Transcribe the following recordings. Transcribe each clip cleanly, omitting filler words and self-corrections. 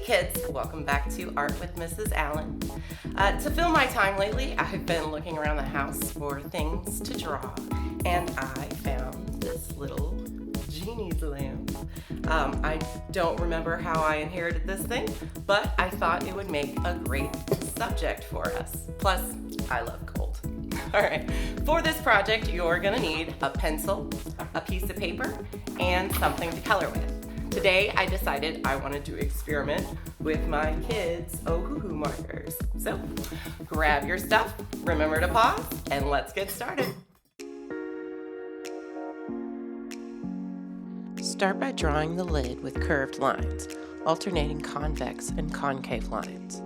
kids, welcome back to Art with Mrs. Allen. To fill my time lately, I've been looking around the house for things to draw, and I found this little Genie's lamp. I don't remember how I inherited this thing, but I thought it would make a great subject for us. Plus, I love gold. All right, for this project, you're gonna need a pencil, a piece of paper, and something to color with. Today, I decided I wanted to experiment with my kids' Ohuhu markers. So, grab your stuff, remember to pause, and let's get started. Start by drawing the lid with curved lines, alternating convex and concave lines.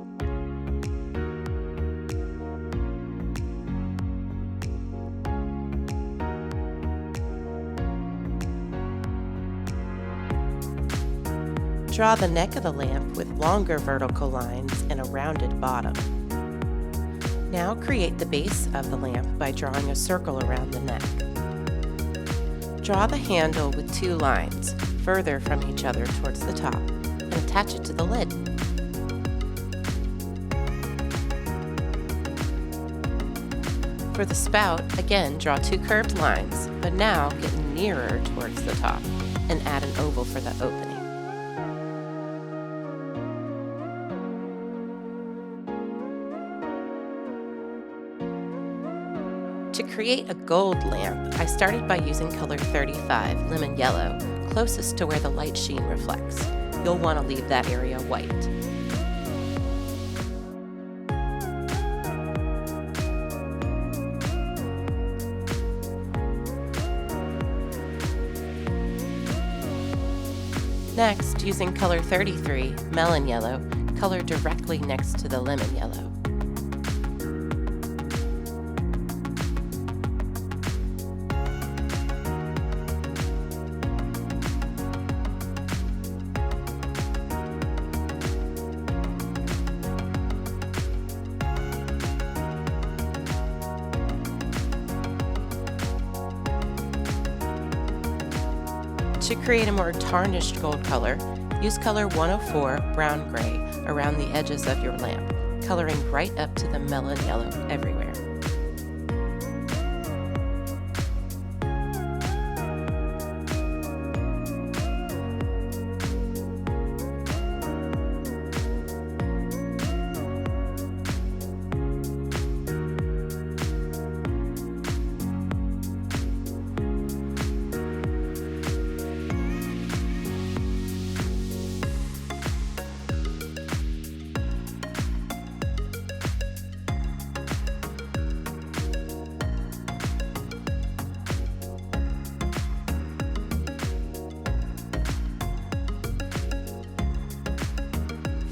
Draw the neck of the lamp with longer vertical lines and a rounded bottom. Now create the base of the lamp by drawing a circle around the neck. Draw the handle with two lines, further from each other towards the top, and attach it to the lid. For the spout, again draw two curved lines, but now get nearer towards the top, and add an oval for the opening. To create a gold lamp, I started by using color 35, lemon yellow, closest to where the light sheen reflects. You'll want to leave that area white. Next, using color 33, melon yellow, color directly next to the lemon yellow. To create a more tarnished gold color, use color 104 brown gray around the edges of your lamp, coloring right up to the melon yellow everywhere.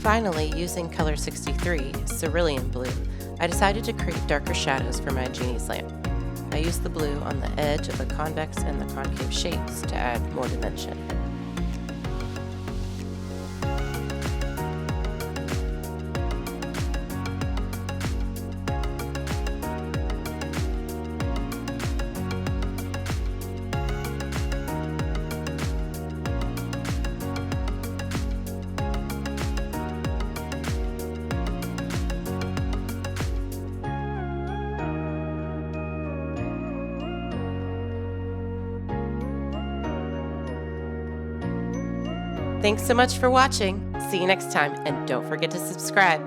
Finally, using color 63, Cerulean Blue, I decided to create darker shadows for my Genie's lamp. I used the blue on the edge of the convex and the concave shapes to add more dimension. Thanks so much for watching. See you next time, and don't forget to subscribe.